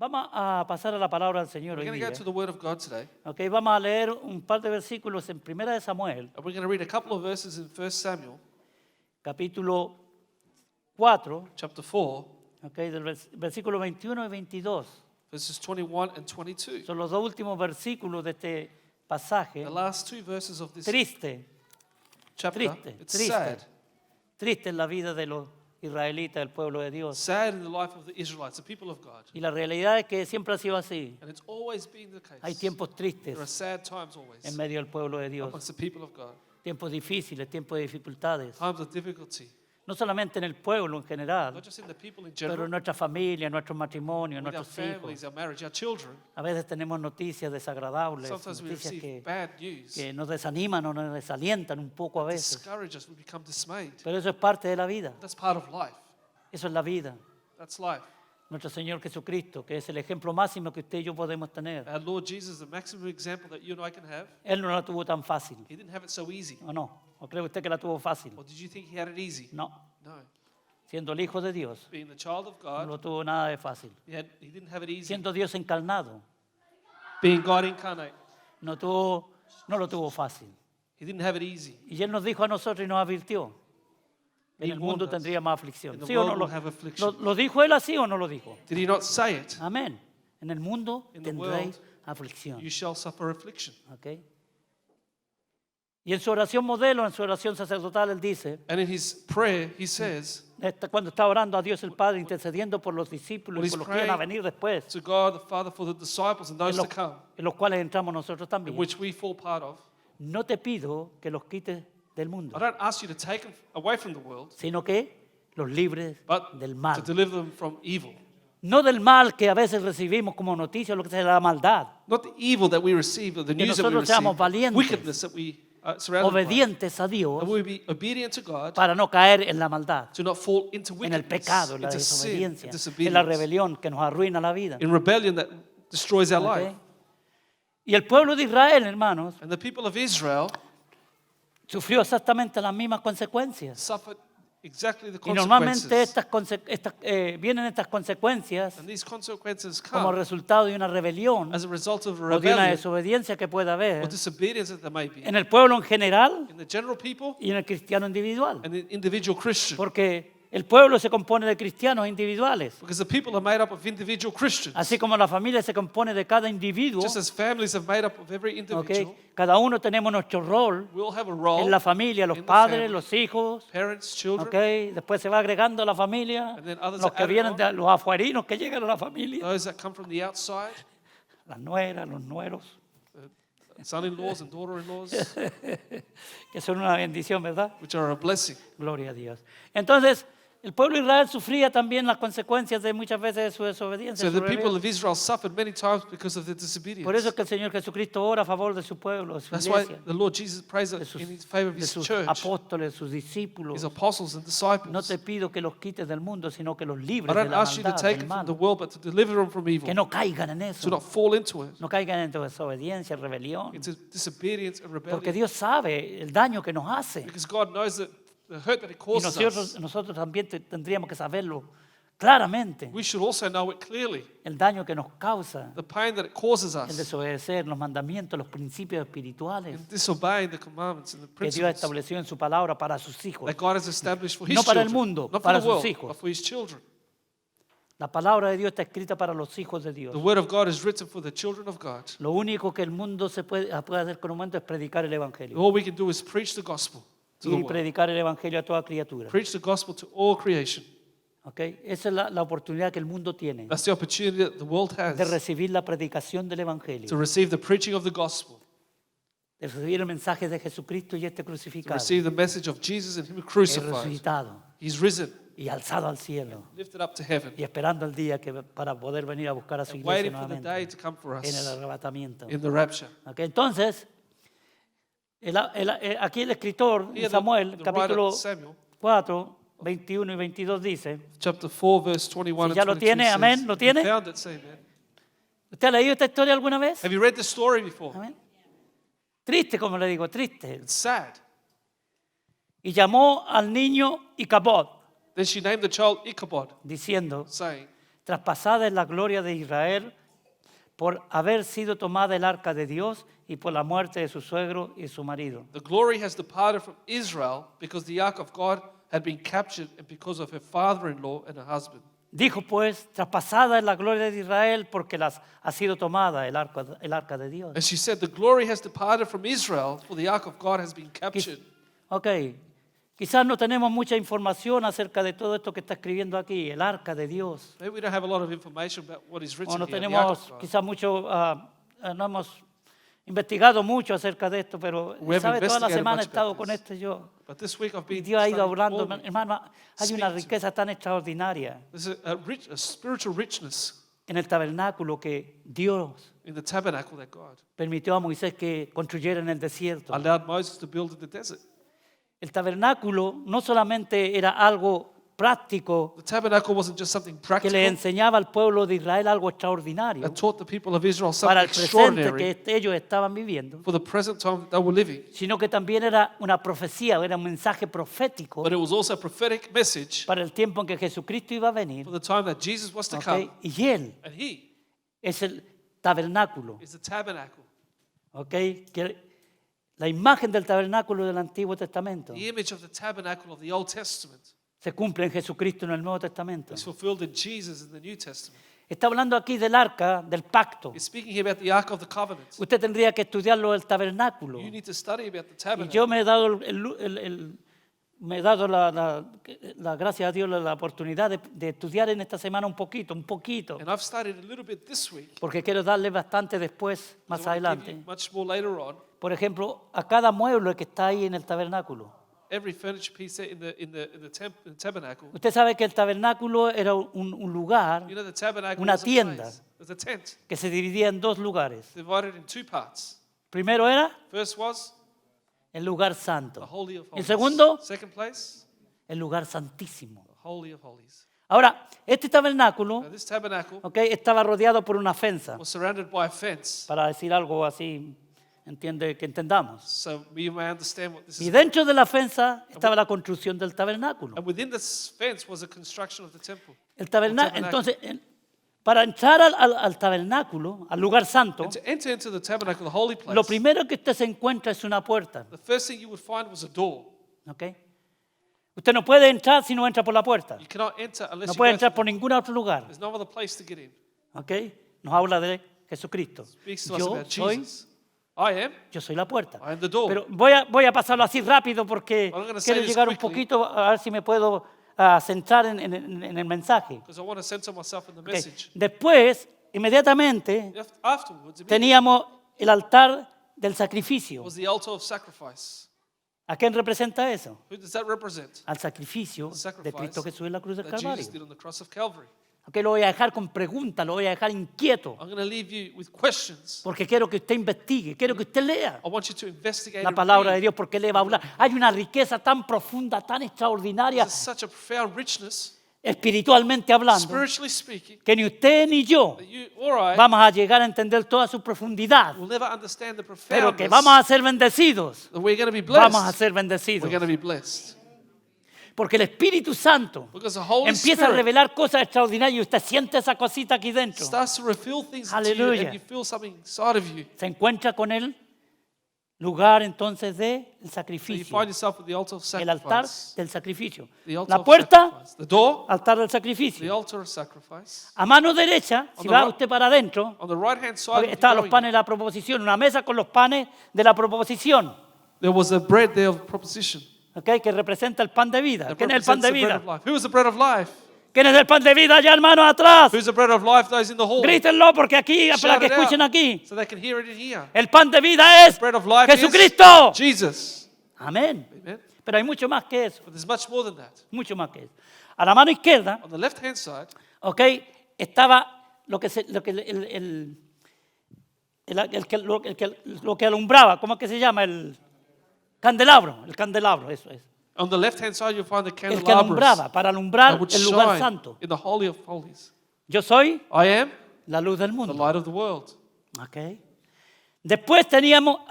Vamos a pasar a la palabra del Señor We're hoy going to go día. to the Word of God today. Okay, vamos a leer un par de versículos en Primera de Samuel, And we're going to read a couple of verses in 1 Samuel, capítulo 4, chapter 4, okay, del versículo 21 y 22. verses 21 and 22. Son los dos últimos versículos de este pasaje. The last two verses of this Triste, chapter. triste, It's triste. sad. Triste en la vida de los israelitas, del pueblo de Dios. Sad in the life of the Israelites, the people of God. Y la realidad es que siempre ha sido así. And it's always been the case. Hay tiempos There are tristes sad times always en medio del pueblo de Dios. amongst the people of God. Tiempos difíciles, tiempos de dificultades. Times of difficulty. No solamente en el pueblo en general, Not just in the people in pero en general, nuestra familia, en nuestros matrimonios, en with our nuestros hijos. families, our marriage, our children. A veces tenemos noticias desagradables, Sometimes we noticias receive que, bad news. que nos desaniman o nos desalientan un poco a veces. Discourage us, we become dismayed. Pero eso es parte de la vida. That's part of life. Eso es la vida. That's life. Nuestro Señor Jesucristo, que es el ejemplo máximo que usted y yo podemos tener. Our Lord Jesus, the maximum example that you and I can have, Él no la tuvo tan fácil, he didn't have it so easy. ¿o no? ¿O cree usted que la tuvo fácil? Or did you think he had it easy? No. No. Siendo el Hijo de Dios, Being the child of no God, lo tuvo nada de fácil. he didn't have it easy. Siendo Dios encarnado, Being God incarnate, no lo tuvo fácil. he didn't have it easy. Y Él nos dijo a nosotros y nos advirtió, en He el mundo warned us. tendría más aflicción. In the ¿Sí o no? world we'll have affliction. ¿Lo dijo Él así o no lo dijo? Did he not say it? Amén. En el mundo In the tendréis world, aflicción. You shall suffer affliction. ¿Ok? Y en su oración modelo, en su oración sacerdotal, Él dice, And in his prayer, he says cuando está orando a Dios el Padre, intercediendo por los discípulos When y he's por los que iban a praying venir después, to God the Father for the disciples and those en to come, los cuales entramos nosotros in también. which we fall part of. No te pido que los quites del mundo, I don't ask you to take them away from the world, sino que los libres but del to mal. deliver them from evil. No del mal que a veces recibimos como noticia, lo que sea la maldad. Not the evil that we receive, or the Que news that we nosotros seamos receive, valientes, wickedness that we are surrounded by. Obedientes a Dios That we be obedient to God, para no caer en la maldad, to not fall into en el wickedness, pecado, en la into sin, desobediencia, in en la disobedience, rebelión que nos arruina la vida. in rebellion that destroys our ¿Ok? life. Y el pueblo de Israel, hermanos, And the people of Israel sufrió exactamente las mismas consecuencias. suffered exactly the Y normalmente consequences. vienen estas consecuencias And these consequences como come resultado de una rebelión as a result of a o de una rebellion desobediencia que pueda or haber disobedience that there may be en el pueblo en general in the general people y en el cristiano individual. and the individual Christian. Porque el pueblo se compone de cristianos individuales. Because the people are made up of individual Christians. Así como la familia se compone de cada individuo, Just as families are made up of every individual, ¿ok? Cada uno tenemos nuestro rol we all have a role. en la familia, los in the padres, family. los hijos, Parents, children, ¿ok? Después se va agregando a la familia, And then others los are que added vienen on. de los afuerinos que llegan a la familia, those that come from the outside, las nueras, los nueros, son-in-laws and daughter-in-laws, que son una bendición, ¿verdad? which are a blessing. Gloria a Dios. Entonces, el pueblo de Israel sufría también las consecuencias de muchas veces de su desobediencia. So su the people rebelión. of Israel suffered many times because of their disobedience. Por eso es que el Señor Jesucristo ora a favor de su pueblo, de su That's why iglesia, the Lord Jesus prays de sus, in his favor of de his sus church, apóstoles, sus discípulos. his apostles and No disciples. te pido que los quites del mundo, sino que los I libres de don't la ask you to maldad, take del them from mal. the world, but to deliver them from evil. Que no caigan en To eso. not fall into it, No caigan en desobediencia, rebelión. into disobedience and Porque rebellion. Dios sabe el daño que nos hace. Because God knows that the hurt that it Y causes us. nosotros también tendríamos que saberlo claramente. We should also know it clearly. El daño que nos causa The pain that it causes el us desobedecer los mandamientos, los principios espirituales in disobeying the commandments and the que Dios principles estableció en su palabra para sus hijos. that God has established for His No para el children. mundo, Not for para the world, sus hijos. but for His children. La palabra de Dios está escrita para los hijos de Dios. The Word of God is written for the children of God. Lo único que el mundo puede hacer con un momento es predicar el Evangelio. All we can do is preach the gospel to the Y world. predicar el Evangelio a toda criatura. Preach the gospel to all creation. ¿Ok? Esa es la oportunidad que el mundo tiene That's the opportunity that the world de has recibir la predicación del Evangelio, to receive the preaching of the gospel, de recibir el mensaje de Jesucristo y este to crucificado, receive the message of Jesus and Him y crucified. resucitado He's risen, y alzado al cielo lifted up to heaven, y esperando el día para poder venir a buscar a su and iglesia waiting for the day nuevamente to come for en el us arrebatamiento. in the rapture. ¿Ok? Entonces, aquí el escritor Here en Samuel, the capítulo writer Samuel, 4, 21 y 22 dice, chapter 4, verse 21 Si ya and lo 22 tiene, says, amén, ¿lo "You tiene? found it, say amen." ¿usted ha leído esta historia alguna vez? Have you read this story before? Amén. Triste, como le digo, triste. It's sad. Y llamó al niño Icabod, Then she named the child Ichabod, diciendo, saying, traspasada es la gloria de Israel por haber sido tomada el arca de Dios y por la muerte de su suegro y su marido. The glory has departed from Israel because the ark of God had been captured and because of her father-in-law and her husband. Dijo pues, traspasada es la gloria de Israel porque ha sido tomada el arca de Dios. And she said, the glory has departed from Israel, for the ark of God has been captured. Ok, quizás no tenemos mucha información acerca de todo esto que está escribiendo aquí, el arca de Dios. Maybe we don't have a lot of information about what is O written no here, the ark tenemos of God. quizás mucho, no hemos investigado mucho acerca de esto, pero We haven't sabe, toda la investigated semana he much estado about con this. esto yo. But this week I've Y been Dios ha ido studying hablando, all of it. hermano, hay una riqueza tan extraordinaria There's a spiritual richness en el tabernáculo que Dios in the tabernacle that God permitió a Moisés que construyera en el desierto. allowed Moses to build in the desert. El tabernáculo no solamente era algo práctico The tabernacle wasn't just something que practical le enseñaba al pueblo de Israel algo extraordinario that taught the people of Israel para something el presente extraordinary que ellos estaban viviendo, for the present time that they were living, sino que también era una profecía, era un mensaje profético but it was also a prophetic message para el tiempo en que Jesucristo iba a venir. for the time that Jesus was to ¿Ok? come, Y Él and He es el tabernáculo. is the tabernacle, ¿Ok? Que la imagen del tabernáculo del Antiguo Testamento the image of the tabernacle of the Old Testament se cumple en Jesucristo en el Nuevo Testamento. is fulfilled in Jesus in the New Testament. Está hablando aquí del arca, del pacto. He's speaking here about the Ark of the Covenant. Usted tendría que estudiarlo del tabernáculo. You need to study about the Y tabernacle. yo me he dado, me he dado la gracias a Dios la oportunidad de estudiar en esta semana un poquito, And I've studied a little bit this week. porque quiero darle bastante después, más 'Cause I wanna give adelante. you much more later on. Por ejemplo, a cada mueble que está ahí en el tabernáculo. Every furniture piece in the tabernacle. Usted sabe que el tabernáculo era un lugar You know, the tabernacle Una was a tienda. place. It was a tent que se dividía en dos lugares. divided in two parts. Primero era First was el lugar the santo. Holy of El Holies. segundo, Second place, el lugar santísimo. the Holy of Holies. Ahora, este tabernáculo, Now, this tabernacle estaba rodeado por una fensa, was surrounded by a fence, para decir algo así, que entendamos. so we may understand what this Y is. dentro de la fensa estaba la construcción del tabernáculo. And within this fence was a construction of the temple. El tabernáculo. Entonces, para entrar al tabernáculo, al lugar santo, And to enter into the tabernacle, the holy place, lo primero que usted se encuentra es una puerta. the first thing you would find was a door. ¿Ok? Usted no puede entrar si no entra por la puerta. You cannot enter unless No you puede go entrar through por ningún otro lugar. There's no other place to get in. ¿Ok? Nos habla de Jesucristo. Speaks to us Yo about soy, Jesus. I la puerta. am the door. Pero voy a pasarlo así rápido porque I'm gonna say quiero this llegar un quickly. poquito a ver si me puedo centrar en el mensaje. Because I want to center myself in the Ok. message. Después, inmediatamente, Afterwards, immediately, teníamos el altar del sacrificio. was the altar of sacrifice. ¿A quién representa eso? Who does that represent? Al sacrificio The de sacrifice Cristo Jesús en la cruz del that Calvario. Jesus did on the cross of Calvary. Ok, lo voy a dejar con preguntas, lo voy a dejar inquieto, I'm going to leave you with questions. porque quiero que usted investigue, quiero que usted lea I want you to investigate la and palabra de read. Dios, porque le va a hablar. Hay una riqueza tan profunda, tan extraordinaria, There's such a profound richness, espiritualmente hablando, spiritually speaking, que ni usted ni yo that you or I vamos a llegar a entender toda su profundidad, will never understand the pero que profoundness. vamos a ser bendecidos. That we're going to be Vamos a blessed. ser We're bendecidos. going to be blessed. Porque el Espíritu Santo Because the Holy empieza a Spirit revelar cosas extraordinarias y usted siente esa cosita aquí dentro. starts to reveal things to you Hallelujah. and you feel something inside of you. Se encuentra con el lugar entonces del So you sacrificio, find yourself at the altar of el altar sacrifice. del sacrificio. The altar La of puerta, sacrifice. The door, altar del the sacrificio. altar of sacrifice. A mano derecha, si On the va right- usted para adentro, On the right hand side, if estaban you're los going, panes de la proposición, una mesa con los panes de la proposición, there was a bread there of proposition. ¿ok? Que representa el pan de vida. That ¿Quién es el pan represents de the bread vida? of life. Who is the bread of life? ¿Quién es el pan de vida allá, hermanos, atrás? Who's the bread of life? Those in the hall. Grítenlo porque aquí, para Shout que it escuchen out aquí. so they can hear it in here. El pan de vida es Bread of life Jesucristo. is Jesus. Amén. Amen. Pero hay mucho más que eso, But there's much more than that. mucho más que eso. A la mano izquierda, On the left hand side, ¿ok? Estaba lo que alumbraba, ¿cómo es que se llama? El candelabro, eso es. on the left hand side, you'll find the El que candelabros alumbraba, para that alumbrar would el lugar shine santo. in the Holy of Holies. Yo soy I am la luz del the mundo. light of the world. ¿Ok? Después teníamos,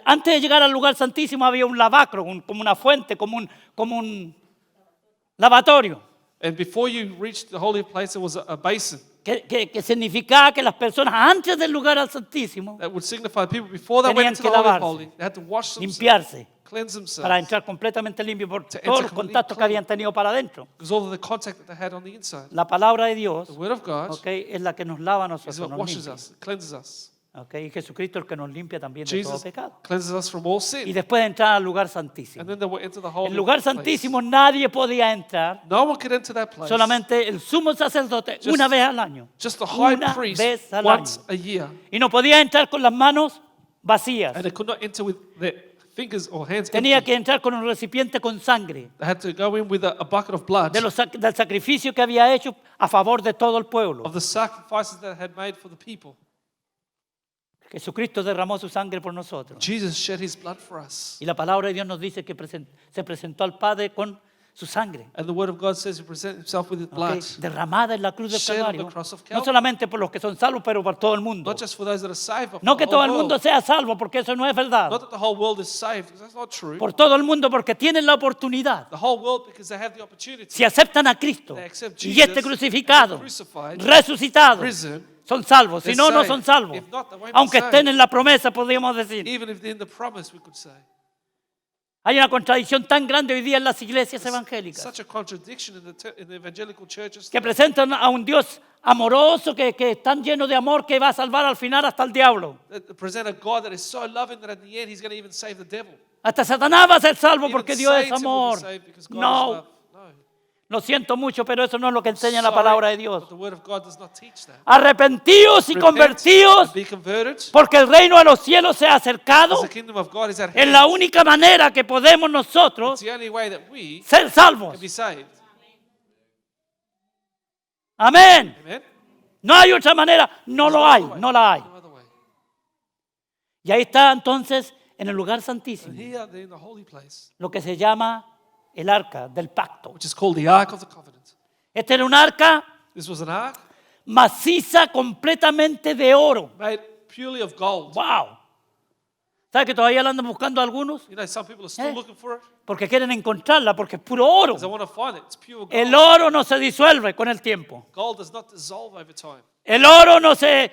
antes de llegar al lugar santísimo había un lavacro, como una fuente, como un lavatorio. And before you reached the holy place, there was a basin que significaba que las personas antes del lugar al Santísimo that would signify people before they Tenían went into que the Holy of lavarse, Holy, they had to wash themselves, limpiarse cleanse para themselves, entrar completamente limpio por To todos enter los completely contactos que clean. habían tenido para adentro. because all of the contact that they had on the inside. La palabra de Dios, The Word of God okay, es la que nos lava a is nosotros, what nos washes limpia. us, cleanses us. Okay, y Jesucristo es el que nos limpia también de todo Jesus pecado. cleanses us from all Y sin. después de entrar al lugar santísimo. And then they will enter the El holy lugar place. santísimo nadie podía entrar, No one could enter that place. solamente el sumo sacerdote Just- una vez al año. Just the high Una priest vez al once año. a year. Y no podía entrar con las manos vacías. And they could not enter with their fingers or hands Tenía empty. que entrar con un recipiente con sangre They had to go in with a bucket of blood del sacrificio que había hecho a favor de todo el pueblo. of the sacrifices that had made for the people. Jesucristo derramó su sangre por nosotros. Jesus shed his blood for us. Y la palabra de Dios nos dice que se presentó al Padre con su sangre, And the Word of God says he presented himself with his ¿ok? blood. Derramada en la cruz del Shed on the Calvario. cross of No Calvary. solamente por los que son salvos, pero por todo el mundo. Not just for those that are saved, but No for que the todo whole el mundo world. sea salvo, porque eso no es verdad. Not that the whole world is saved, because that's not true. Por todo el mundo, porque tienen la oportunidad. The whole world, because they have the opportunity. Si aceptan a Cristo They accept y Jesus, este crucificado, crucified, resucitado, risen, son salvos. Si they're no, no saved. son salvos. If not, they won't be Aunque saved. estén en la promesa, podríamos decir. Even if they're in the promise, we could say. Hay una contradicción tan grande hoy día en las iglesias evangélicas, Such a contradiction in the evangelical churches que today. presentan a un Dios amoroso, que es tan lleno de amor, que va a salvar al final hasta el diablo. That present a God that is so loving that at the end he's going to even save the devil. Hasta Satanás va a ser salvo Even porque Dios es Satan will be amor. saved because God is No, love. No. lo siento mucho, pero eso no es lo que enseña la Sorry, palabra de Dios. but the Word of God does not teach that. Arrepentíos y Repent convertíos, and be converted, porque el reino de los cielos se ha acercado. because the kingdom of God is at Es hand. la única manera que podemos nosotros It's the only way that we ser salvos. can be saved. Amén. Amen? No hay otra manera. No There's lo no hay, other way. no la hay. No other way. Y ahí está entonces en el lugar And santísimo here they're in the holy place, lo que se llama el arca del pacto. which is called the Ark of the Covenant. Este era un arca This was an ark maciza completamente de oro. made purely of gold. ¡Wow! ¿Sabe que todavía la andan buscando algunos? You know, some people are still looking for it Porque quieren encontrarla, porque es puro oro. because they want to find it. It's pure gold. El oro no se disuelve con el tiempo. Gold does not dissolve over time. El oro no se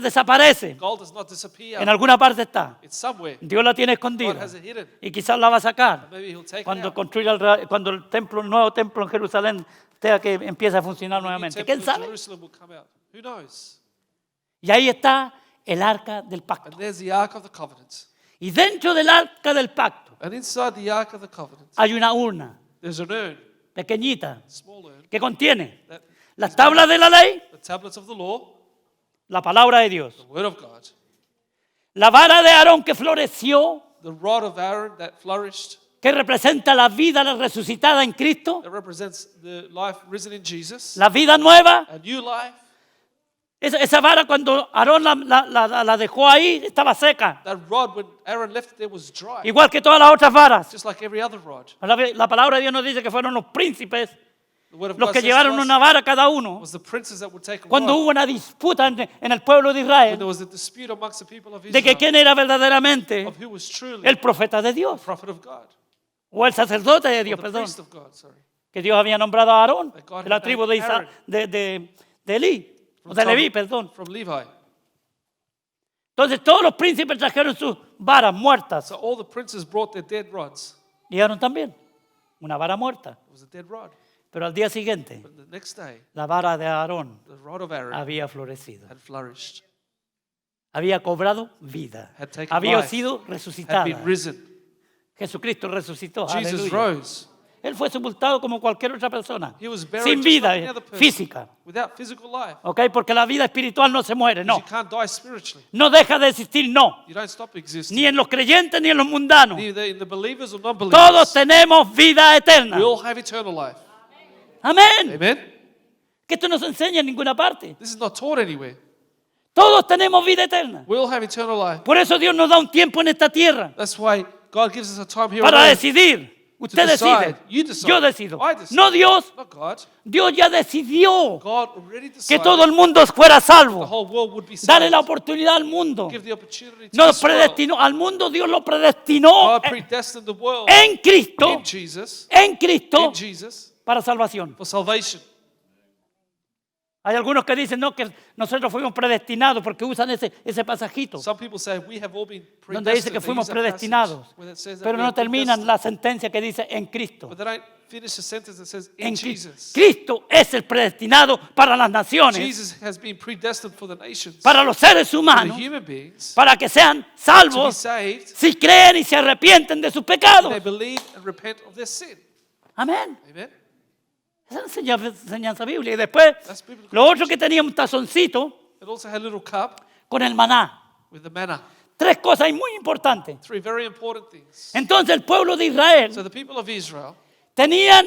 desaparece. Gold does not disappear. En alguna parte está. It's somewhere. Dios la tiene God escondida. has it hidden. Y quizás la va a sacar Maybe he'll take it cuando out. construya cuando el nuevo templo en Jerusalén tenga que empiece a funcionar The new nuevamente. temple ¿Quién in sabe? Jerusalem will come out. Who knows? Y ahí está el arca del And pacto. there's the Ark of the Covenant. Y dentro del arca del pacto And inside the Ark of the Covenant, hay una urna there's an urn, pequeñita small urn, que contiene that las tablas de la ley, the tablets of the law, la palabra de Dios, the Word of God, la vara de Aarón que floreció, the rod of Aaron that flourished, que representa la vida resucitada en Cristo, that represents the life risen in Jesus, la vida nueva. a new life. Esa vara cuando Aarón la dejó ahí estaba seca, That rod, when Aaron left it there, was dry, igual que todas las otras varas. just like every other rod. La palabra de Dios nos dice que fueron los príncipes The Word of los God que says llevaron to us, una vara cada uno was the princes that would take a cuando rod. hubo una disputa en el pueblo de When there Israel was a dispute amongst the people of de que Israel quién era verdaderamente of who was truly el profeta de Dios prophet of God, o el sacerdote de or Dios, the perdón, priest of God, sorry. que Dios había nombrado a Aarón That God de la had tribu de, named Aaron. de Elí, o de Leví, perdón. From Levi. Entonces todos los príncipes trajeron sus varas muertas So all the princes brought their dead rods. y Aarón también, una vara muerta. It was a dead rod. Pero al día siguiente, But the next day, la vara de Aarón the rod of Aaron había florecido, had flourished, había cobrado vida, had taken había life, sido had resucitada. been risen. Jesucristo resucitó. Jesus Aleluya. rose. Él fue sepultado como cualquier otra persona, He was buried sin just vida like any other person, física, without physical life. ¿ok? Porque la vida espiritual no se muere, no. You can't die spiritually. No deja de existir, no. You don't stop existing. Ni en los creyentes ni en los mundanos. Neither in the believers or Todos non-believers. tenemos vida eterna. We all have eternal life. Amén. Amen? Que esto no se enseña en ninguna parte. This is not taught anywhere. Todos tenemos vida eterna. We all have eternal life. Por eso Dios nos da un tiempo en esta tierra That's why God gives us a time here on para earth. decidir. Usted decide. decide. You decide. Yo decido. I decide. No Dios. Not God. Dios ya decidió God already que decided todo el mundo fuera the salvo. whole world would be Darle saved. la oportunidad al mundo. Give the opportunity to Nos this world. predestinó al mundo, Dios lo predestinó God predestined the world en Cristo, in Jesus. en Cristo, In Jesus. para salvación. for salvation. Hay algunos que dicen no, que nosotros fuimos predestinados porque usan ese pasajito Some people say we have all been donde dice predestined. que They fuimos use that passage predestinados, where it says that pero we no have been terminan predestined. la sentencia que dice en Cristo. But they don't finish the sentence that says in En Jesus. Cristo es el predestinado para las naciones, Jesus has been predestined for the nations, para los seres for the humanos, human beings, para que sean to be salvos saved, si creen y se arrepienten de sus and pecados. they believe and repent of their sin. Amén. Amen. Esa es enseñanza bíblica. Y después, That's biblical. lo otro que tenía un tazoncito It also had a little cup con el maná. with the manna. 3 cosas muy importantes. 3 very important things. Entonces el pueblo de Israel So the people of Israel tenían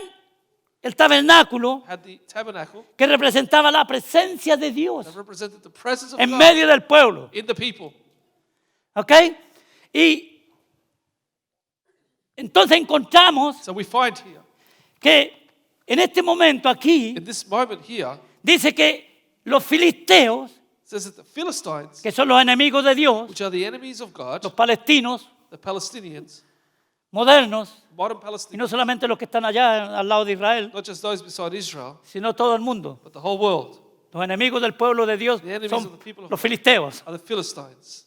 el tabernáculo had the tabernacle que representaba la presencia de Dios that represented the presence of en God medio del pueblo. in the people. ¿Ok? Y entonces encontramos So we find here, que en este momento aquí in this moment here, dice que los filisteos, it says that the Philistines, que son los enemigos de Dios, which are the enemies of God, los palestinos the Palestinians, modernos, modern y no Palestinians, solamente los que están allá al lado de Israel, not just those beside Israel, sino todo el mundo. but the whole world, Los enemigos del pueblo de Dios The enemies son of the people of los God. filisteos. are the Philistines.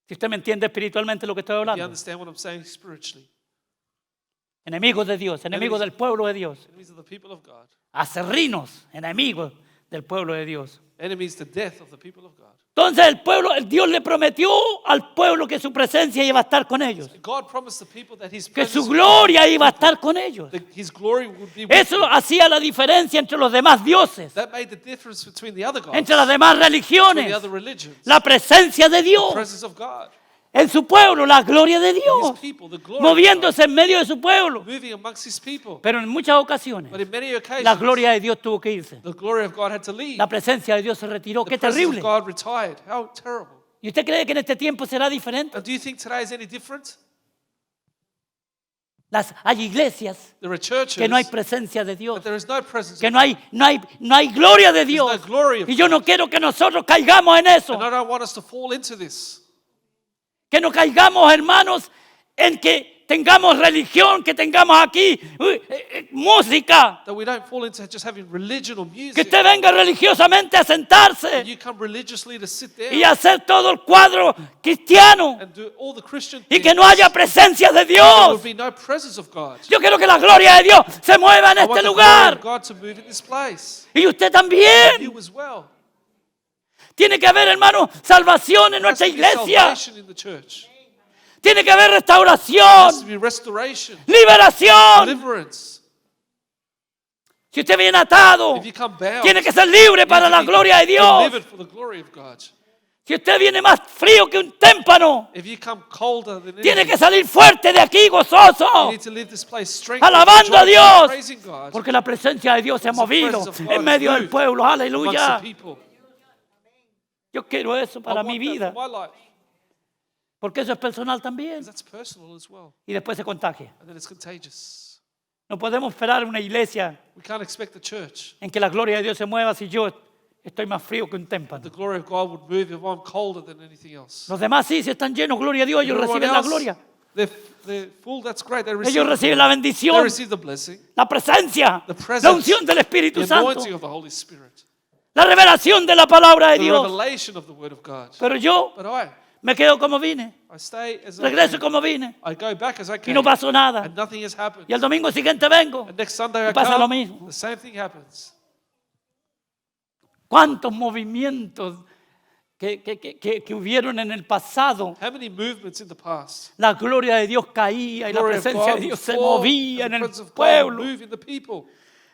Si usted me entiende espiritualmente lo que estoy You hablando. understand what I'm saying spiritually? Enemigos de Dios, enemigos del pueblo de Dios. Enemies of the people of God. Acerrinos, enemigos del pueblo de Dios. Enemies to death of the people of God. Entonces el Dios le prometió al pueblo que su presencia iba a estar con ellos. God promised the people that His Que presence su gloria iba a estar con ellos. that His glory would be with Eso them. hacía la diferencia entre los demás dioses, That made the difference between the other gods, entre las demás between religiones. the other religions. La presencia de The Dios presence of God. en su pueblo, la gloria de Dios, His people, the glory moviéndose en medio de su pueblo. of God, moving amongst His people. Pero en muchas ocasiones But in many occasions, la gloria de Dios tuvo que irse. the glory of God had to leave. La presencia de Dios se retiró. The ¡Qué presence terrible! of God retired. How terrible. ¿Y usted cree que en este tiempo será diferente? And do you think today is any different? Hay iglesias There are churches, que no hay presencia de Dios, but there is no presence que of no hay gloria de Dios. no glory of Y yo no quiero que nosotros caigamos en eso. And I don't want us to fall into this. Que no caigamos, hermanos, en que tengamos religión, que tengamos aquí música. That we don't fall into just having religion or Que music. usted venga religiosamente a sentarse You come religiously to sit there y hacer todo el cuadro cristiano and do all the Christian y things. que no haya presencia de There Dios. will be no presence of God. Yo quiero que la gloria de Dios se mueva en I este want the glory lugar. of God to move in this place. Y usted And también. you as well. Tiene que haber, hermano, salvación en There has nuestra to be iglesia. salvation in the church. Tiene que haber There has restauración, to be restoration, liberación. deliverance. Si usted viene atado, If you come bound, tiene que ser libre you para need la to be gloria de Dios. delivered for the glory of God. Si usted viene más frío que un témpano, If you come colder than tiene anything, que salir fuerte de aquí, you gozoso, need to leave this place strengthened, alabando a joyful, Dios, praising God porque la presencia de Dios se ha Because the movido presence of God en medio has del moved pueblo. amongst Aleluya. the people. Yo quiero eso I para want mi that vida, for my life, porque eso es personal también. because that's personal as well, Y después se contagia. and then it's contagious. No podemos esperar una iglesia We can't expect the church, en que la gloria de Dios se mueva si yo estoy más frío que un témpano. the glory of God would move if I'm colder than anything else. Los demás sí, si están llenos, gloria a Dios, ellos Everyone reciben la else, gloria. they're full, that's great. They receive, Ellos reciben la they bendición, receive the blessing, la presencia, the la presence, unción del the Espíritu Santo, anointing of the Holy Spirit, la revelación de la palabra de the Dios. revelation of the Word of God. Pero yo But I me quedo como vine, stay as I regreso came. como vine I go back as I y came, no pasó nada. and nothing has happened. Y el domingo siguiente vengo. And next Sunday I pasa lo come, mismo. the same thing happens. ¿Cuántos movimientos que hubieron en el pasado? How many movements in the past? La gloria de Dios caía y la Glory of presencia de God Dios would se fall, movía and en the el presence of God would pueblo. move in the people.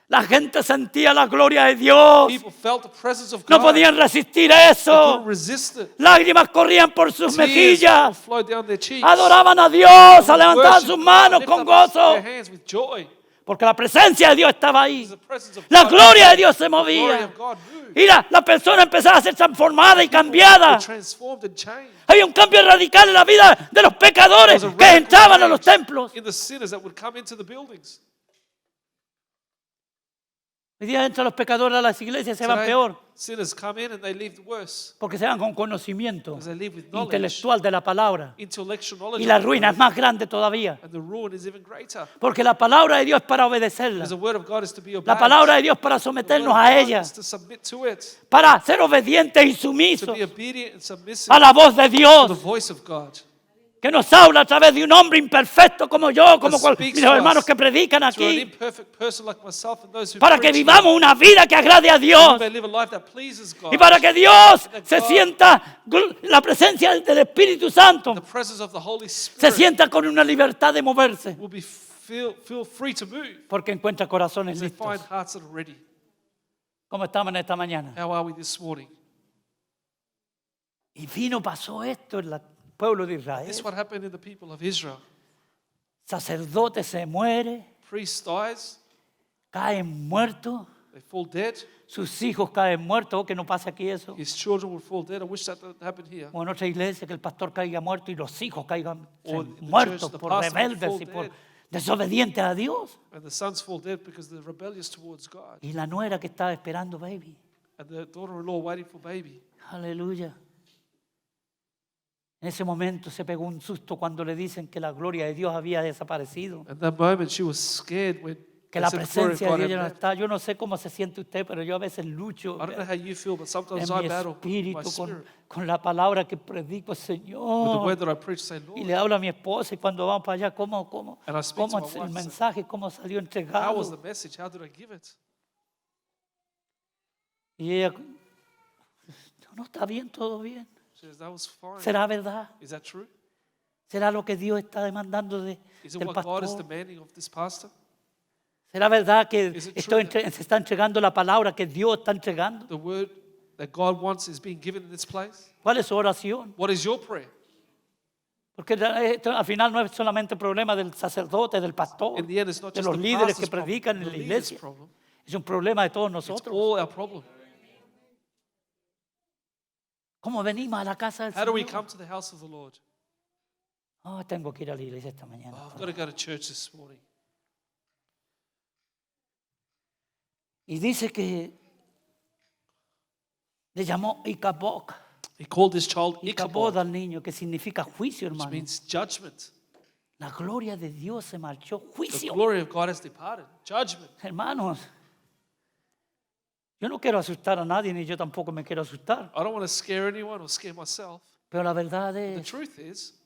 La gente sentía la gloria de Dios. People felt the presence of No God. podían resistir They eso. couldn't resist it. Lágrimas corrían por sus Tears mejillas. flowed down their cheeks. Adoraban a Dios, They levantaban worshiped sus God, manos lifted con up gozo. their hands with joy. Porque la presencia de Dios estaba ahí. The presence of La God, gloria de Dios se the glory movía. of God moved. Y la persona empezaba a ser transformada y They cambiada. transformed and changed. Había un cambio radical en la vida de los pecadores There was a que radical entraban a los change templos. in the sinners that would come into the buildings. Hoy día entran los pecadores a las iglesias y se van Today, peor. sinners come in and they leave worse Porque se van con conocimiento because they leave with knowledge, intelectual de la palabra. intellectual knowledge, Y la of the ruina word, es más grande todavía. and the ruin is even greater. Porque la palabra de Dios es para obedecerla. Because the word of God is to be obeyed. La palabra de Dios es para The word someternos of a God ella. is to submit to it, Para ser obedientes y to sumisos be obedient and submissive a la voz de to the Dios. voice of God. Que nos habla a través de un hombre imperfecto como yo, como That speaks mis to hermanos us que predican through an aquí. imperfect person like myself and those who Para que preach vivamos una vida que agrade a that we Dios. may live a life that pleases God. Y para que Dios That se God- sienta la presencia del Espíritu Santo. The presence of the Holy Se Spirit sienta con una libertad de moverse. will be feel free to move Porque encuentra corazones as they find listos. hearts that are ready. Como estamos en esta mañana. How are we this morning? Y pasó esto en el pueblo de Israel. This is what happened in the people of Israel. Sacerdote se muere, Priest dies, caen muertos, they fall dead. sus hijos caen muertos. Oh, que no pase aquí eso. His children will fall dead. I wish that happened here. O en otra iglesia que el pastor caiga muerto y los hijos caigan Or in the muertos church, the por pastor will rebeldes fall y por dead. desobedientes a Dios. And the sons fall dead because they're rebellious towards God. Y la nuera que estaba esperando baby. And the daughter-in-law waiting for baby. Aleluya. En ese momento se pegó un susto cuando le dicen que la gloria de Dios había desaparecido. At that moment, she was scared when Que they la said the glory of presencia de God Dios had ya no left. está. Yo no sé cómo se siente usted, pero yo a veces lucho I don't know how you feel, but sometimes en I mi battle with my espíritu spirit. con la palabra que predico, With the Señor. word that I preach, say, Y Lord, le hablo a mi esposa y cuando vamos para allá, ¿cómo And I speak to my es el wife, mensaje, cómo salió how was entregado? the message? How did I give it? Y ella, no está bien, todo bien. She says, that was fine. ¿Será verdad? Is that true? ¿Será lo que Dios está demandando Is it del what God is pastor? demanding of this pastor? ¿Será verdad que Is it esto true se está entregando la palabra que Dios está entregando? The word that God wants is being given in this place? ¿Cuál es su oración? What is your prayer? Porque esto al final no es solamente problema del sacerdote, del pastor, In the end, it's not de just los the líderes que pastor's problem, predican the en la leader's iglesia. problem. Es un problema de todos It's nosotros. all our problem. ¿Cómo venimos a la casa del How do we Señor? come to the house of the Lord? Oh, tengo que ir a la iglesia esta mañana. Oh, I've got to go to church this morning. Y dice que le llamó Icabod. He called this child Icabod Ichabod, al niño, que significa juicio, which hermano. means judgment. La gloria de Dios se marchó. The Juicio. glory of God has departed. Judgment. Hermanos, yo no quiero asustar a nadie, ni yo tampoco me quiero asustar. I don't want to scare anyone or scare myself. Pero la verdad The es truth is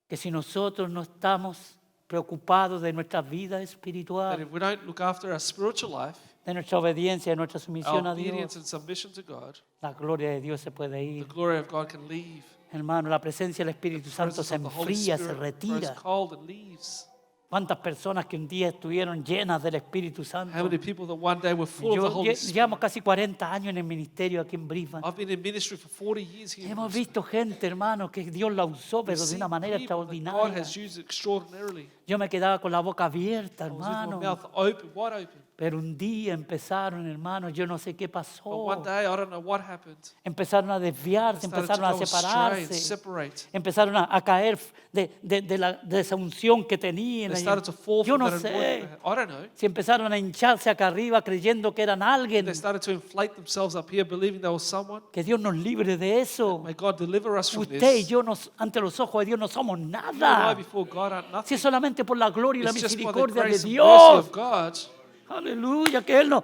que si nosotros no estamos preocupados de nuestra vida that espiritual, if we don't look after our spiritual life, de nuestra obediencia, de nuestra our sumisión a obedience Dios, and submission to God, la gloria de Dios se puede the ir. glory of God can leave. Hermano, la presencia del Espíritu Santo Presence se of the Holy enfría, se Spirit grows retira. cold and leaves. ¿Cuántas personas que un día estuvieron llenas del Espíritu How Santo? many people that one day were full of the Yo Holy Spirit? llevamos casi 40 años en el ministerio aquí en Brisbane. I've been in ministry for 40 years here. Hemos visto gente, hermano, que Dios la usó, We've pero de seen una manera people that God extraordinaria. has used extraordinarily. Yo me quedaba con la boca abierta, I was with my hermano. mouth open, wide open. Pero un día empezaron, hermano, yo no sé qué But pasó. one day, I don't know what happened. Empezaron a desviarse, Started to empezaron a go astray and separarse, separate. empezaron a caer de esa unción que tenían. They started to fall Yo from no that sé anointing. I don't know. si empezaron a hincharse acá arriba creyendo que eran alguien. They started to inflate themselves up here, believing they were someone. Que Dios nos libre de eso. May God deliver us from Usted y this. yo ante los ojos de Dios no somos You and I nada. before God aren't Si nothing. es solamente por la gloria y la It's just by the misericordia de grace and mercy Dios. of God. Aleluya, que Él nos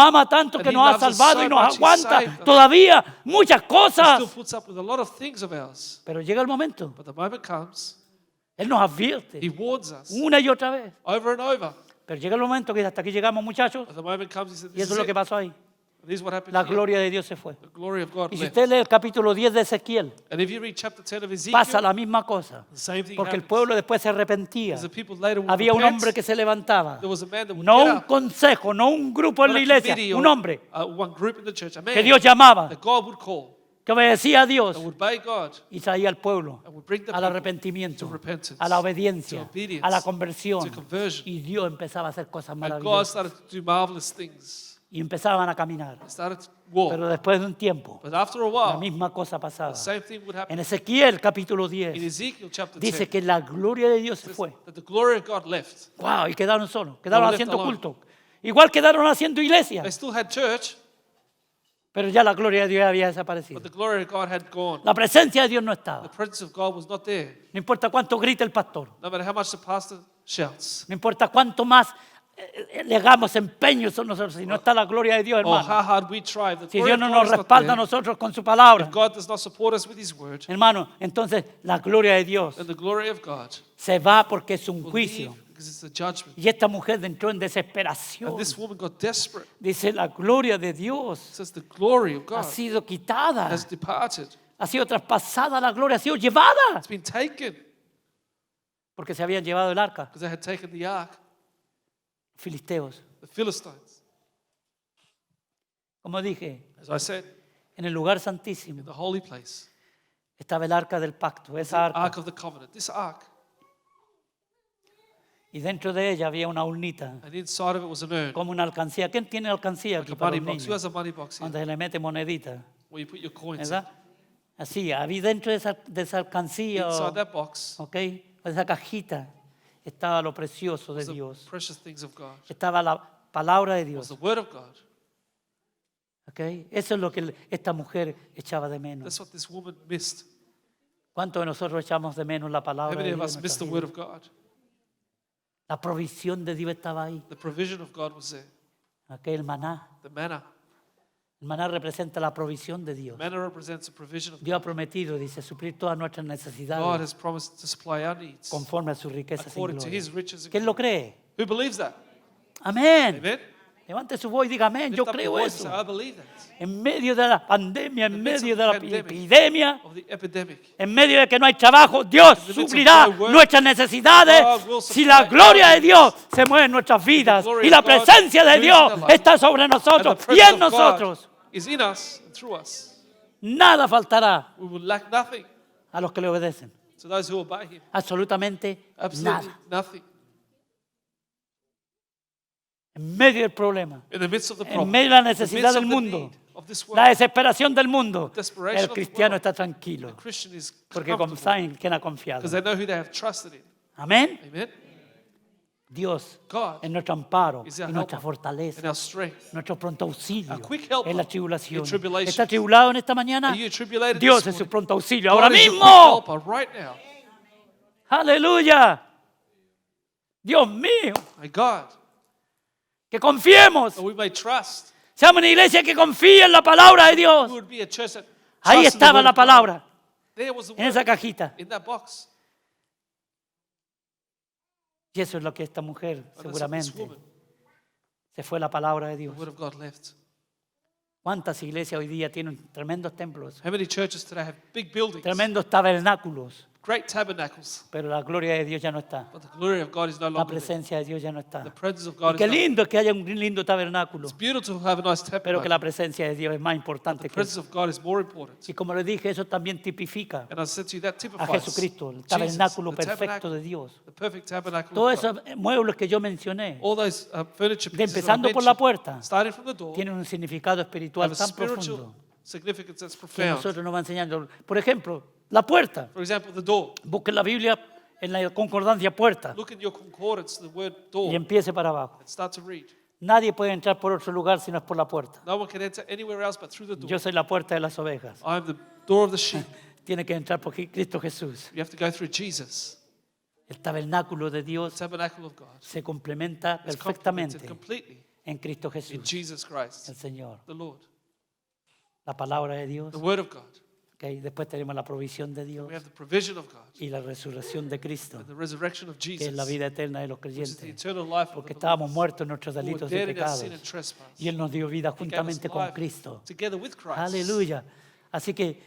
ama tanto And que He nos ha loves us salvado so y nos much, He aguanta saved us. todavía muchas He cosas. still puts up with a lot of things of ours. Pero llega el momento, But the moment comes, Él nos advierte He warns us una y otra vez. over and over. Pero llega el momento que hasta aquí llegamos, muchachos, But the moment comes, He said, y this eso is es lo que it. pasó ahí. This is what happened La here. gloria de Dios se fue. The glory of God Y si left. usted lee el capítulo 10 de Ezequiel, And if you read chapter 10 of pasa Ezekiel, la misma cosa. the same thing Porque el happens. pueblo después se arrepentía. Because the people later would Había un repent. hombre que se levantaba. There was a man that would No get un up, consejo, no un grupo en not la a iglesia, committee un or, hombre one group in the church, a man que Dios llamaba, that God would call, que obedecía a Dios that would obey God, y traía al pueblo and would bring the al people arrepentimiento, to repentance, a la obediencia, to obedience, a la conversión. to conversion. Y Dios empezaba a hacer cosas And God maravillosas started to do marvelous things. y empezaban a caminar. They started to walk. Pero después de un tiempo, But after a la while, misma cosa pasaba. the same thing would happen. En Ezequiel capítulo In 10 Ezekiel chapter dice 10, que la gloria de Dios se fue. that the glory of God left. Wow, y quedaron solos, quedaron They were haciendo left alone. culto. Igual quedaron haciendo iglesia, They still had church, pero ya la gloria de Dios había desaparecido. but the glory of God had gone. La presencia de Dios no The estaba. presence of God was not there. No importa cuánto grite el pastor, No matter how much the pastor shouts, no importa cuánto más le hagamos empeño a nosotros, si no está la gloria de Dios, or how hermano. hard we try, the Si glory Dios of no God nos is not respalda a there. nosotros con su palabra, If God does not support us with His word, hermano, entonces la gloria de Dios then the glory of God se va porque es un will juicio. leave because it's a judgment. Y esta mujer entró en desesperación. And this woman got desperate. Dice, la gloria de Dios It says the glory of ha God sido quitada, has departed. ha sido traspasada la gloria, ha sido llevada. It's been taken Porque se habían llevado el arca, because they had taken the ark, filisteos. the Philistines. Como dije, As I said, en el lugar santísimo in the holy place, estaba el arca del pacto, the esa ark arca. of the covenant, this ark. Y dentro de ella había una urnita, And inside of it was an urn, como una alcancía. ¿Quién tiene alcancía like aquí a para money los box. Who niños? has a money box here? Donde se le mete monedita, Where you put your coins in. ¿verdad? Así, había dentro de esa alcancía, Inside that box ¿ok? O esa cajita, estaba lo precioso de was the Dios. precious things of God. Estaba la palabra de Was Dios. the word of God. ¿Ok? Eso es lo que esta mujer echaba de menos. That's what this woman missed. ¿Cuántos de nosotros echamos de menos la How palabra many de of Dios? us en missed nuestra the word vida? of God? La provisión de Dios estaba ahí. The provision of God was there. ¿Ok? El maná. The manna. El maná representa la provisión de Dios. Manna represents the provision of Dios ha God. prometido, dice, suplir todas nuestras God necesidades has promised to supply our needs conforme a sus riquezas y according to gloria. His riches and ¿Quién lo glory. cree? Who believes that? Amén. Amen? Levante su voz y diga amén. Lift Yo up your creo voice and say, eso. I believe that. En medio de la pandemia, en In the midst medio of de the la pandemic, epidemia, Of the epidemic. en medio de que no hay trabajo, Dios In the midst of suplirá no work, nuestras necesidades God will si la supply gloria de our Dios se mueve en nuestras vidas glory y la of God presencia de moves in Dios our life. está sobre And the nosotros y presence en of God nosotros. is in us and through us. Nada faltará We will lack nothing a los que le obedecen. to those who obey Him. Absolutamente Absolutely nada. nothing. En medio del problema, In the midst of the en problem, medio de la in the necesidad midst del of the mundo, need of this la world, desesperación del mundo, desperation el of the cristiano world, está the tranquilo Christian is porque comfortable saben quién ha confiado. because they know who they have trusted in. Amén. Amen? Dios God es nuestro amparo is y our nuestra helper fortaleza. and our strength. Nuestro pronto auxilio A quick helper en la tribulación. in tribulations. ¿Está tribulado en esta mañana? Are you tribulated Dios this es su morning? pronto auxilio. God Ahora is your quick mismo. helper right now. Aleluya. Dios mío. My God, Que confiemos. that we may trust. Seamos una iglesia que confíe en la palabra de We Dios. would be a church that Ahí trusts in the estaba word la of God. palabra. There was the En esa word cajita. in that box. Y eso es lo que esta mujer And that's what this seguramente woman, se fue la palabra de the Dios. word of God left. ¿Cuántas iglesias hoy día tienen tremendos templos, How many churches today have big buildings, tremendos tabernáculos, great tabernacles, pero la gloria de Dios ya no está? but the glory of God is no La longer there. presencia de Dios ya no está. The presence of Y God qué is not. lindo es que haya un lindo tabernáculo, It's beautiful to have a nice pero que tabernacle. la presencia de Dios es más The importante que presence eso. of God is more important. Y como les dije, eso también tipifica And I said to you, that a typifies Jesucristo, el Jesus, tabernáculo the perfecto tabernacle, de Dios. the perfect tabernacle Todos of God. esos muebles que yo mencioné, All those furniture de pieces that I empezando por la mentioned, puerta, starting from the door, tienen un significado have espiritual a tan spiritual profundo significance that's que profound. nosotros nos va enseñando. Por ejemplo, la puerta. For example, the door. Busque la Biblia en la concordancia puerta Look in your concordance, the word y door, empiece para abajo. and start to read. Nadie puede entrar por otro lugar si no es por la puerta. No one can enter anywhere else but through the door. Yo soy la puerta de las ovejas. I am the door of the sheep. Tiene que entrar por Cristo Jesús. You have to go through Jesus. El tabernáculo de The Dios tabernacle of God se complementa is perfectamente complemented completely en Cristo in Jesús, Jesus Christ, el Señor. the Lord. La palabra de Dios. The word of God. Okay, después tenemos la provisión de Dios We have the provision of God y la resurrección de Cristo, and the resurrection of que Jesus, es la vida eterna de los which is the creyentes. eternal life of Porque the estábamos believers muertos en nuestros who were delitos y dead in our pecados. sin and trespass. Y Él nos dio vida He gave us juntamente con life Cristo. together with Christ. Aleluya. Así que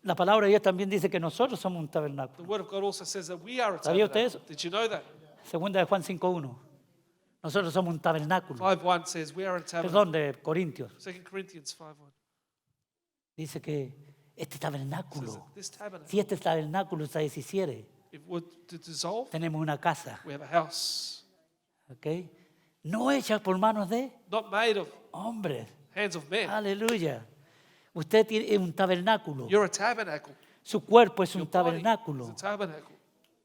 la palabra de Dios también dice que nosotros somos un The tabernáculo. word of God also says that we are a ¿Sabía usted tabernacle. Did you know that? Segunda de Juan 5.1. Nosotros somos un tabernáculo. 5:1 says we are a tabernacle. Perdón, de Corintios. 2 Corinthians 5:1 Dice que este says that tabernáculo, this tabernacle, si este tabernáculo se deshiciere, if it were to dissolve, tenemos una casa, we have a house, ¿ok? No hecha por manos de not made of hombres. hands of men. Aleluya. Usted tiene un tabernáculo. You're a tabernacle. Su cuerpo es Your un body is tabernáculo. a tabernacle.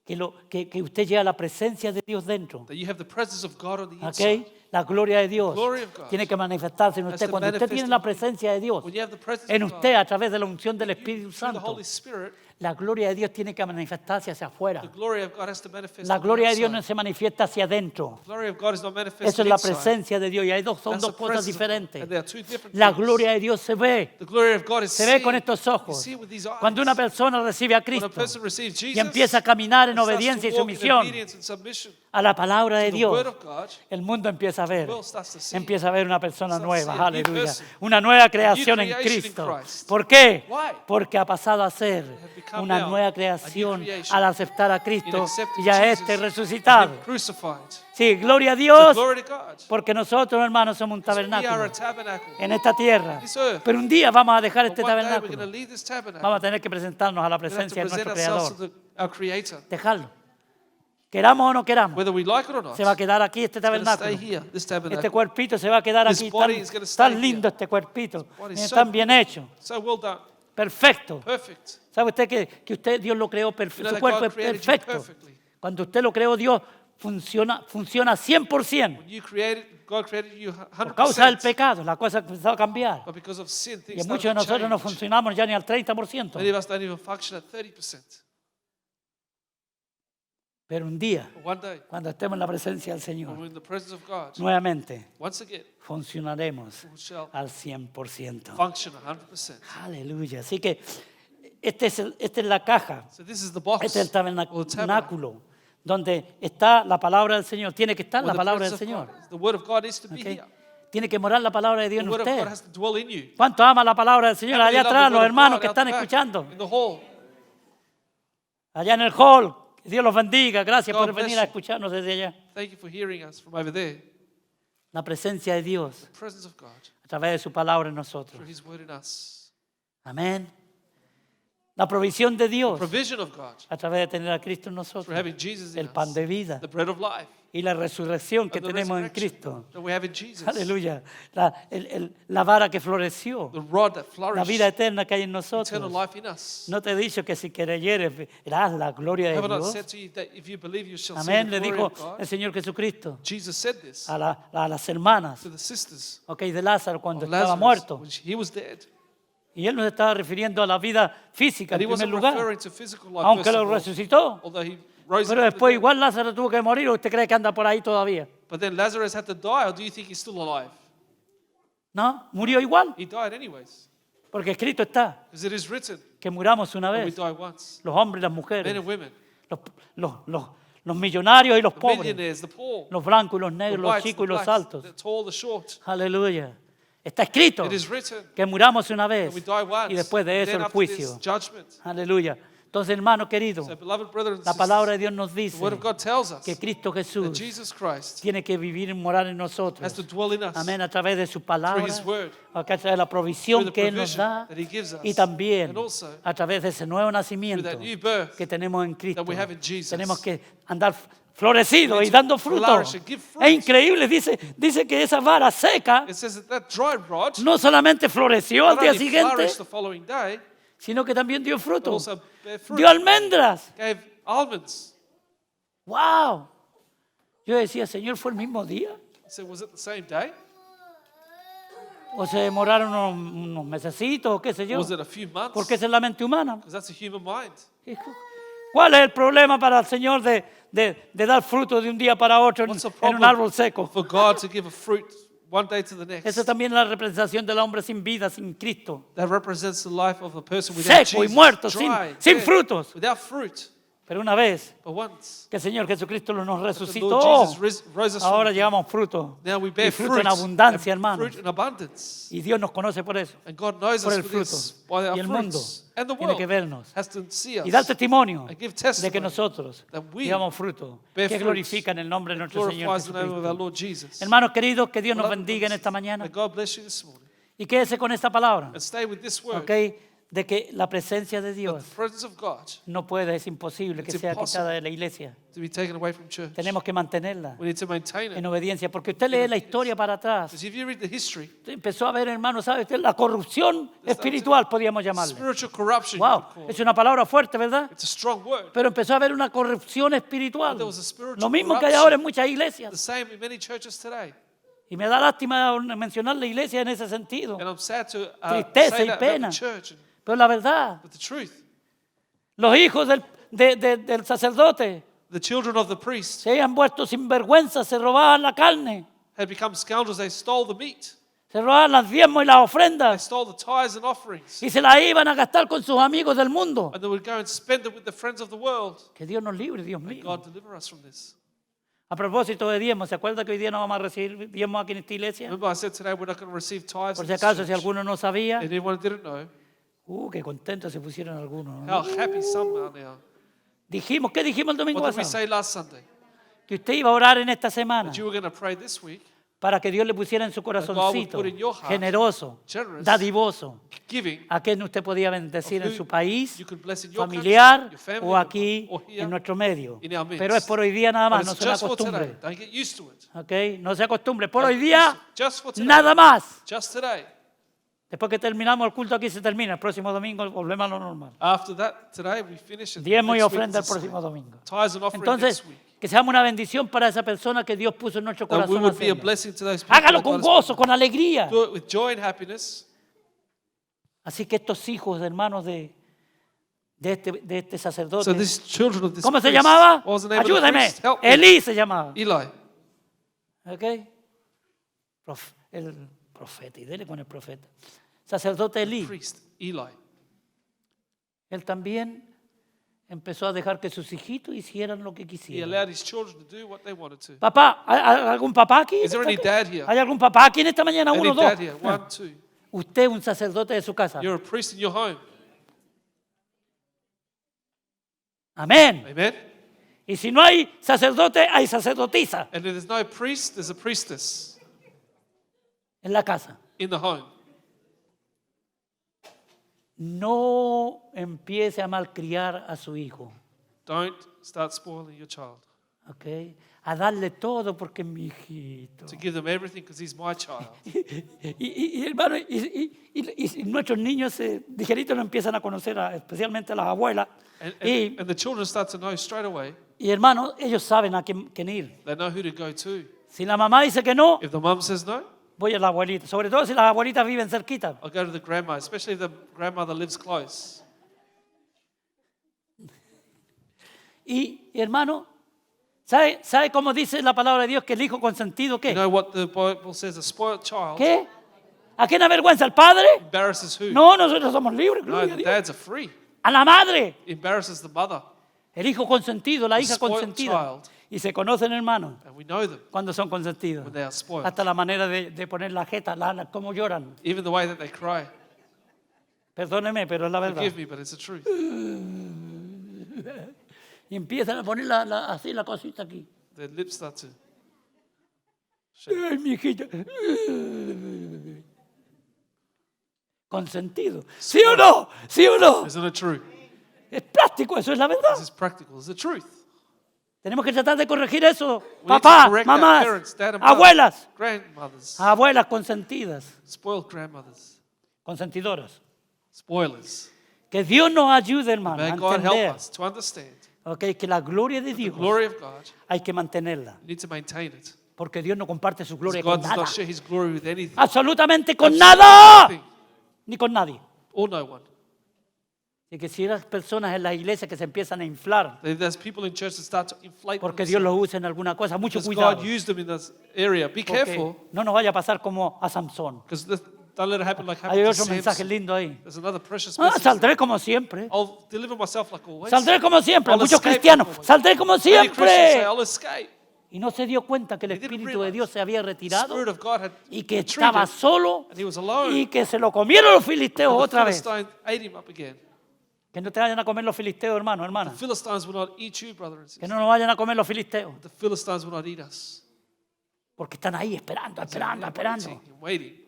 que usted lleva la presencia de Dios dentro. that you have the presence of God on the inside. ¿Ok? La gloria de Dios glory of God tiene que manifestarse en has usted. to Cuando usted manifest tiene in la you. presencia de Dios When you have the presence en of usted God, a través de la unción del Espíritu through the Santo, Holy Spirit, la gloria de Dios tiene que manifestarse hacia afuera. the glory of God has to manifest La on the gloria de Dios no outside. se manifiesta hacia adentro. The glory of God is not Eso manifested es la inside. presencia de Dios. Y son That's dos the cosas presence of God. diferentes. And there are two different La things. gloria de Dios se ve. The glory of God is Se ve seen. con estos You ojos. see it with these eyes. Cuando una persona recibe a When a Cristo person receives Jesus y empieza a caminar en and starts obediencia y to walk in sumisión obedience and submission a la palabra de to the word Dios, of God, el mundo empieza a ver. the world starts to see. Empieza a ver una persona Starts to nueva, see a new aleluya. person. Una nueva creación en creation in Cristo. Christ. ¿Por qué? Why? Porque ha pasado a ser have become una now nueva a new creación creation al aceptar a in Cristo accepting y a Jesus este and resucitado. Him crucified. Sí, gloria a So Dios, glory to God. porque nosotros, hermanos, somos un We are tabernáculo a tabernacle. en esta tierra. This earth. Pero un día vamos a dejar But este one day we're going to tabernáculo. leave this tabernacle. Vamos a tener que presentarnos a la We have to presencia de present nuestro ourselves Creador. to our Creator. Dejarlo. Queramos o no queramos, Whether we like it or not, se va a quedar aquí este it's going to stay tabernáculo. here, this tabernacle. Este cuerpito se va a quedar This aquí. body Tan, is gonna stay tan lindo here. este cuerpito. Body is Mire, so tan bien hecho. So well done. Perfecto. Perfect. ¿Sabe usted que usted, Dios lo creó perfecto? You know Su that cuerpo God es created you perfecto. perfectly. Cuando usted lo creó, Dios funciona 100%. When you created, God created you Por causa del 100%. pecado, la cosa empezó a cambiar. But because of sin, Y things muchos de started to nosotros no change. funcionamos ya ni al 30%. Many of us don't even function at 30%. Pero un día, But one day, cuando estemos en la presencia del when Señor, we're in the presence of God, nuevamente once again, funcionaremos we shall al 100%. function 100%. Aleluya. Así que esta es la caja, So this is the box, este es el or the tabernacle, tabernáculo, donde está la palabra del Señor. Tiene que estar where la the palabra del presence of Señor. God is. The word of God is to be ¿Ok? here. Tiene que morar la palabra de Dios The en word of God usted. has to dwell in you. ¿Cuánto ama la palabra del Señor? How many Allá love the atrás, los word of hermanos God que out están the back, escuchando. in the hall. Allá en el hall. Que Dios los bendiga. Gracias God por venir bless a you. escucharnos desde allá. Thank you for hearing us from over there. La presencia de Dios The presence of God a través de su palabra en nosotros. through His word in us. Amén. La provisión de Dios Provision of God a través de tener a Cristo en through nosotros. having Jesus in El pan us. de vida The bread of life. y la resurrección que And the tenemos en resurrection Cristo. that we have in Jesus. Aleluya. La vara que floreció. The rod that La flourished. vida eterna que hay en Eternal nosotros. life in us. No te he dicho que si creyeres verás la gloria de Have I not Dios. said to you that if you believe you shall see Amén. the Le glory dijo of God? el Señor Jesucristo Jesus said this a las hermanas, to the sisters ok, de Lázaro cuando of estaba Lazarus muerto. when he was dead. Y él no se estaba refiriendo a la vida física And en he primer wasn't lugar, referring to physical life aunque first lo of all, resucitó. although he rose Pero up from the después dead. igual Lázaro tuvo que morir. ¿O usted cree que anda por ahí todavía? But then Lazarus had to die, or do you think he's still alive? No, murió igual. He died anyways. Porque escrito está Because it is written que muramos una that we vez. die once. Los hombres y las Men mujeres, and women, los millonarios y los the pobres, millionaires, the poor, los blancos y los the negros, los whites, chicos the y los blacks, altos. the tall, the short. Aleluya. Está escrito It is written que muramos una that vez we die once. y después de and eso then el after this, juicio. judgment. Aleluya. Entonces, hermano querido, So, beloved brothers and la palabra de sisters, Dios nos the dice Word of God tells us que Cristo that Jesús Jesus Christ tiene que vivir y morar en has nosotros. to dwell in us Amén, a través de su palabra, through His Word, a través de la through provisión the que Él nos provision da that He gives us, y también and also a través de ese nuevo through nacimiento that new birth que tenemos en Cristo. that we have in Jesus. Tenemos que andar florecidos We y need dando to fruto. flourish and give fruit. Es increíble, dice que esa vara seca It says that that dry rod no solamente floreció al not día only siguiente, flourished the following day, sino que también dio but fruto. also bare fruit, Dio almendras. gave almonds. ¡Wow! Yo decía, Señor, ¿fue el mismo día? So was it the same day? ¿O se demoraron unos mesecitos o qué sé yo? Was it a few months? Porque esa es la mente humana. Because that's a human mind. ¿Cuál es el problema para el Señor de dar fruto de un día para otro What's the en un problem árbol seco? for God to give a fruit one day to the next? Esa también es la representación del hombre sin vida, sin Cristo. That represents the life of a person without Seco y Jesus, muerto, dry, sin dead, frutos. without fruit. Pero una vez But once que el Señor Jesucristo nos the Lord resucitó, Jesus rose us ahora from, llevamos fruto. now we Y bear fruto fruit, en abundancia, and hermanos. fruit in abundance. Y Dios nos conoce por eso, And God knows por us el for fruto. this by our Y el mundo fruits. And the tiene que world vernos has to see us y dar testimonio and give de que testimony nosotros that we llevamos fruto bear que fruits glorifican el nombre de that nuestro Señor glorifies the name of our Jesucristo. Lord Jesus. Hermanos queridos, que Dios nos Beloved bendiga en brothers, esta mañana. May God bless you this morning. Y quédese con esta palabra. And stay with this word. ¿Ok? de que la presencia de the Dios presence of God no puede, es imposible que It's sea impossible. quitada de la iglesia. to be taken away from church. Tenemos que mantenerla We need to maintain en it. obediencia, porque usted lee la historia para atrás. Because if you read the history, Usted empezó a ver, hermano, ¿sabe usted? La corrupción espiritual, podríamos llamarle. spiritual corruption, you Wow, could call es it. una palabra fuerte, ¿verdad? It's a strong word. Pero empezó a haber una corrupción espiritual. There was a spiritual Lo mismo que hay corruption. ahora en muchas The iglesias. same in many churches today. Y me da lástima mencionar la iglesia en ese sentido. And I'm sad to Tristeza say y that pena. about the church. Pero la verdad, But the truth, los hijos del sacerdote the children of the priest se habían vuelto sinvergüenza, se robaban la carne, had become scoundrels. They stole the meat. se robaban las diezmos y las They ofrendas stole the tithes and offerings. y se las iban a gastar con sus amigos del mundo. And they would go and spend it with the friends of the world. Que Dios nos libre, Dios mío. God deliver us from this. A propósito de diezmos, ¿se acuerda que hoy día no vamos a recibir diezmos aquí en esta iglesia? Remember I said today we're not going to receive tithes. Por in si this acaso, si church. alguno no sabía, Anyone didn't know, qué contentos se pusieron algunos, ¿no? how happy some are now. Dijimos, ¿qué dijimos el domingo What did we pasado? say last Sunday? Que usted iba a orar en esta semana That you were going to pray this week, para que Dios le pusiera en su corazoncito put in your heart, generoso, generous, dadivoso, giving, a quien usted podía bendecir of en who su país, you could bless in your familiar country, your family, o aquí or here, en nuestro medio. in our midst. Pero es por hoy día nada But más, no it's se me just for today. acostumbre. Don't get used to it. ¿Ok? No se acostumbre. Por Don't hoy get día, used to it. Just for today. nada más. Just today. Después que terminamos el culto aquí se termina. El próximo domingo volvemos a lo normal. After that, today we finish. And Diezmo y next week ofrenda el is the same. próximo domingo. Tithes and offering Entonces, next week. que seamos una bendición para esa persona que Dios puso en nuestro That we corazón. would be a hacerlo. blessing to those people. Hágalo that con God has gozo, con alegría. Do it with joy and happiness. Así que estos hijos, hermanos de este sacerdote, So these children of this ¿cómo se priest, llamaba? what was the name of the Ayúdeme. priest? Help me. Elí se llamaba. Eli. ¿Ok? El profeta, y dele con el profeta. Sacerdote Elí. Priest. Eli. Él también empezó a dejar que sus hijitos hicieran lo que He quisieran. allowed his children to do what they wanted to. Papá, ¿hay algún papá aquí? Is there any dad here? ¿Hay algún papá aquí en esta mañana? Any Uno, dos. dad here? One, two. Usted es un sacerdote de su casa. You're a priest in your home. Amén. Amen. Y si no hay sacerdote, hay sacerdotisa And if there's no priest, there's a priestess en la casa. in the home. No empiece a malcriar a su hijo. Don't start spoiling your child. ¿Ok? A darle todo porque es mi hijito. To give them everything because he's my child. Y, hermano, y nuestros niños ligeritos no empiezan a conocer, especialmente a las abuelas. And the children start to know straight away. Y hermano, ellos saben a quién ir. They know who to go to. Si la mamá dice que no, If the mum says no, voy a la abuelita. Sobre todo si las abuelitas viven cerquita. I'll go to the grandma, especially if the grandmother lives close. Y hermano, ¿sabe cómo dice la palabra de Dios que el hijo consentido You qué? know what the Bible says? A spoiled child ¿Qué? ¿A quién avergüenza? ¿Al padre? embarrasses who? No, nosotros somos libres. No, Gloria a the Dios. dads are free. A la madre. Embarrasses the mother. El hijo consentido, la hija spoiled consentida. child. Y se conocen, hermano, And we know them cuando son consentidos. when they are spoiled. Hasta la manera de poner la jeta, cómo lloran. Even the way that they cry. Perdóneme, pero es la verdad. Forgive me, but it's the truth. Y empiezan a poner así la cosita aquí. Their lips start to. Ay, mi hijita. Consentido. ¿Sí o no? ¿Sí o no? Isn't it true? Es práctico, eso es la verdad. This is practical. It's the truth. Tenemos que tratar de corregir eso. We need to Papá, correct that, mamás, parents, dad and mother, abuelas, grandmothers, abuelas consentidas, spoiled grandmothers, consentidoras. spoilers. Que Dios nos ayude, hermano, May a God help entender, us to understand okay, que la gloria de the Dios glory of God. hay que mantenerla. We need to maintain it. Porque Dios no comparte su Because gloria God con does nada. not share his glory with anything. Absolutamente con Absolutely nada. nothing. Ni con nadie. Or no one. Y que si las personas en la iglesia que se empiezan a inflar, There's people in church that start to inflate porque Dios los themselves. usa en alguna cosa, mucho Because cuidado. God used them in this area. Be Porque careful. no nos vaya a pasar como a Sansón. Because don't let it happen like Hay happened to otro mensaje Samson. lindo ahí. There's another precious Ah, message. saldré como siempre. I'll deliver myself like always. Saldré como siempre. I'll Muchos escape cristianos, like always. saldré como Many Christians say, siempre. I'll escape. Y no se dio cuenta que el He didn't Espíritu de realize Dios se había The retirado Spirit of God had y que retreated, estaba solo and he was alone. y que se lo comieron los filisteos The otra vez. Philistines ate him up again. Que no te vayan a comer los filisteos, hermano, hermana. The Philistines will not eat you, brother and Que sister. no nos vayan a comer los filisteos. The Philistines will not eat us. Porque están ahí esperando, esperando, esperando. Waiting, waiting.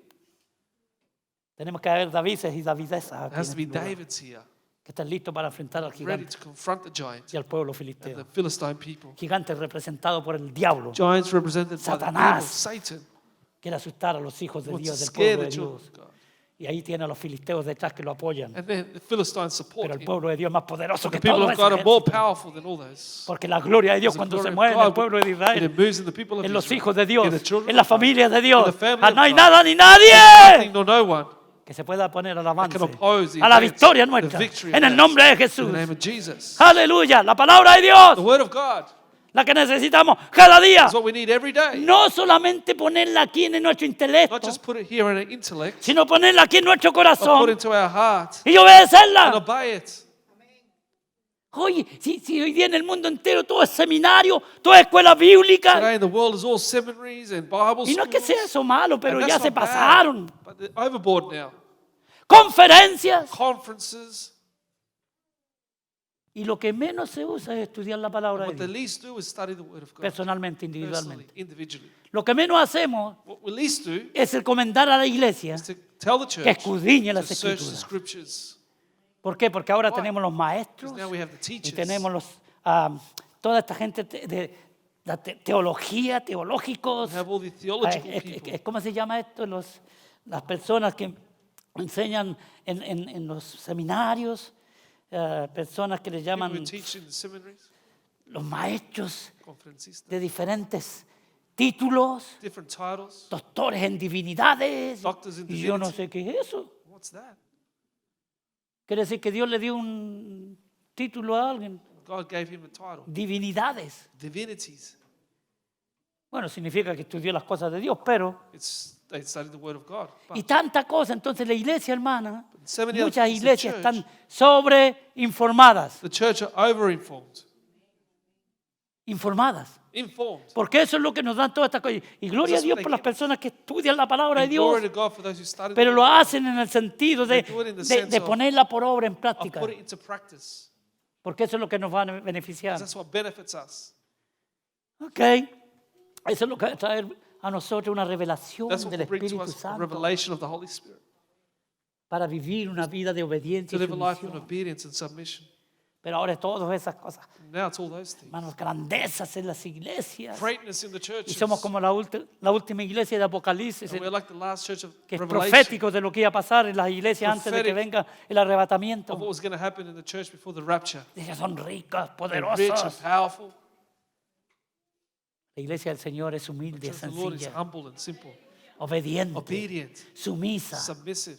Tenemos que haber Davises y Davidesas There aquí has to en be este lugar, Davids here, que estén listos para enfrentar al ready gigante to confront the giant y al pueblo and the filisteo. Philistine people. Gigante representado por el diablo. Giants represented by the Satanás. devil, Satan. Quiere asustar a los hijos de Wants to Dios, del scare pueblo the de children Dios. of God. Y ahí tiene a los filisteos detrás que lo apoyan. And then the Philistines support Pero el him. pueblo de Dios es más poderoso The que people todo of ese God are more ejército. powerful than all those. Porque la gloria de Dios The cuando glory se of mueve en el God, pueblo de when Israel, it moves in the people of en los Israel, hijos de in Dios, the children en la of God, familia de Dios, in the family no hay of God, nada ni there's nadie nothing nor no one que se pueda poner al avance, can oppose the a la advance, victoria the nuestra, victory en el advance. nombre de In Jesús. the name of Jesus. Aleluya, la palabra de The Dios, word of God la que necesitamos cada día. is what we need every day. No solamente ponerla aquí en nuestro Not intelecto, just put it here in our intellect, sino ponerla aquí en nuestro but put it corazón into our heart y and obedecerla. obey it. Oye, si hoy día en el mundo entero todo es seminario, todo es escuela bíblica, Today in the world is all seminaries and Bible y no es que sea schools. eso malo, pero And ya that's se not bad, pasaron. but they're overboard now. Conferencias. Conferences. Y lo que menos se usa es estudiar la palabra de What the Dios, least do is study the word of God. personalmente, Personally, individualmente. individually. Lo que menos hacemos What we least do es el comentar a la iglesia is to tell the que church escudriñe to las search the escrituras. scriptures. ¿Por qué? Porque ahora Why? tenemos los maestros Because now we have the y teachers. tenemos toda esta gente de la teología, teológicos. We have all the theological people. ¿Cómo se llama esto? Las personas que enseñan en los seminarios, personas que le People llaman who teach in the seminaries, los maestros conferencistas, de diferentes títulos, different titles. doctores en divinidades. Doctors in Y yo no divinity. sé qué es eso. What's that? Quiere decir que Dios le dio un título a alguien. God gave him a title. Divinidades. Divinities. Bueno, significa que estudió las cosas de Dios, pero... They studied the word of God. But Y tanta cosa. Entonces la iglesia, hermana, so many other muchas things, the iglesias church- están sobreinformadas. the church are over-informed. Informadas. Informed. Porque eso es lo que nos dan todas estas cosas. Y gloria a That's Dios what they por las give us. personas que estudian la palabra de And Dios, glory to God for those who study pero the lo word of God, hacen en el sentido They do it in the de sense of- ponerla por obra en of práctica. put it into practice. Porque eso es lo que nos va a beneficiar. That's what benefits us. ¿Ok? Eso es lo que va a traer a nosotros una revelación That's what del will bring to Espíritu us a Santo revelation of the Holy Spirit. para vivir una vida de obediencia To y live a life in sumisión. obedience and submission. Pero ahora todas esas cosas, Now it's all those things. hermanos, grandezas en las iglesias. Greatness in the Y churches. somos como la última iglesia de Apocalipsis, And we're like the last church of que es Revelation. profético de lo que iba a pasar en las iglesias antes de que Prophetic venga el arrebatamiento. Of what was going to happen in the church before the rapture. Ellas son ricas, They're rich and poderosas. powerful. La iglesia del Señor es humilde, The church of the Lord is sencilla, humble and simple. obediente, Obedient. sumisa Submissive.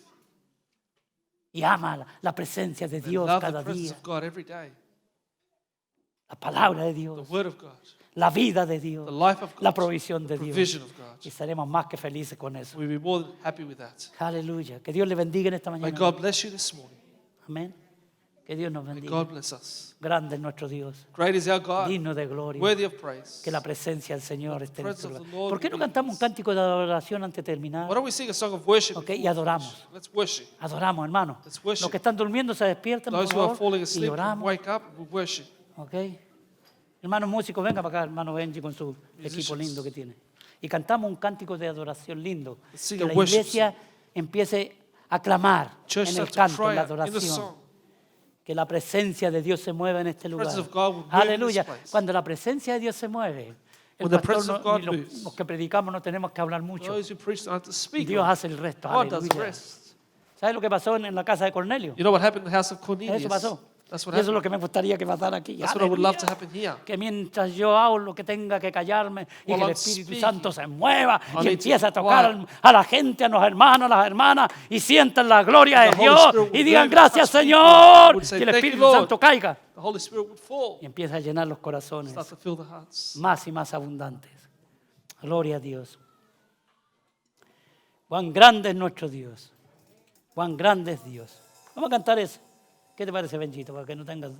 y ama la presencia de They Dios love the cada presence día. of God every day. La palabra de The Dios, word of God. la vida de Dios, The life of God. la provisión de The Dios. provision of God. Y seremos más que felices con eso. We'll be more than happy with that. Aleluya. Que Dios le bendiga en esta May mañana. God bless you this morning. Amén. Que Dios nos May bendiga. God bless us. Grande es nuestro Dios, Great is our God. digno de gloria. Worthy of praise. Que la presencia del Señor esté en presence este of the lugar. Lord ¿Por qué will no be cantamos un cántico de adoración antes de terminar? Why don't we sing a song of worship? Ok, before y we adoramos. finish? Let's worship. Adoramos, hermano. Let's worship. Los que están durmiendo se despiertan, por Those who are favor, falling y asleep can oramos. wake up and we worship. Ok. Hermano músico, venga para acá, hermano Benji, con su equipo Musicians. lindo que tiene. Y cantamos un cántico de adoración lindo. Let's sing Que a la worship iglesia empiece a clamar Church en el starts to canto, en cry la out in the adoración. song. Que la presencia de Dios se mueva en este lugar. presence of God will move in Aleluya. this place. Cuando la presencia de Dios se mueve, el When the pastor presence of God ni moves. los que predicamos no tenemos que hablar mucho. Those who preach don't have to speak. Dios hace el resto. God does the Aleluya. rest. ¿Sabes lo que pasó en la casa de Cornelio? You know what happened in the house of Cornelius? Eso pasó. That's Y what eso es happened. lo que me gustaría que pasara aquí. That's what I would love to Aleluya. happen here. Que mientras yo hablo que tenga que callarme y While que el I'm Espíritu speaking, Santo se mueva I y need to empiece a be tocar quiet. a la gente, a los hermanos, a las hermanas y sientan la gloria de The Holy Dios Spirit will y digan move, gracias touch people, Señor would say, y el "Thank you, Espíritu Lord." Santo caiga The Holy Spirit would fall. y empieza a llenar los corazones Start to fill the hearts. más y más abundantes. Gloria a Dios. Cuán grande es nuestro Dios. Cuán grande es Dios. Vamos a cantar eso. ¿Qué te parece, Benjito? Para que no tengas...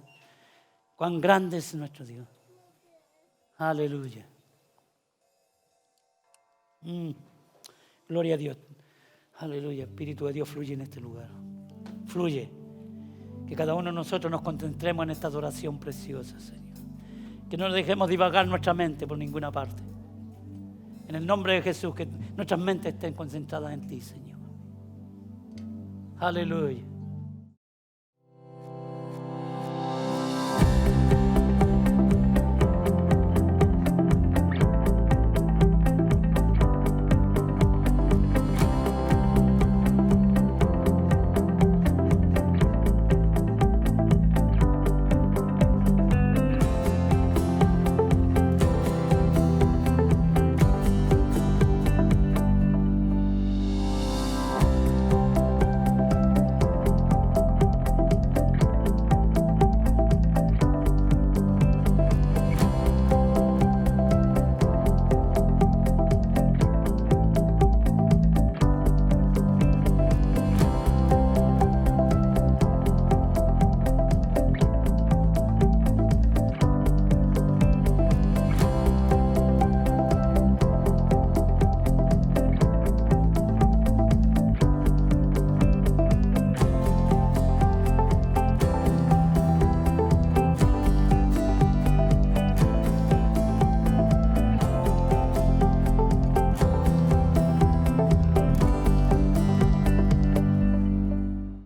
Cuán grande es nuestro Dios. Aleluya. Gloria a Dios. Aleluya. Espíritu de Dios fluye en este lugar. Fluye. Que cada uno de nosotros nos concentremos en esta adoración preciosa, Señor. Que no dejemos divagar nuestra mente por ninguna parte. En el nombre de Jesús, que nuestras mentes estén concentradas en ti, Señor. Aleluya.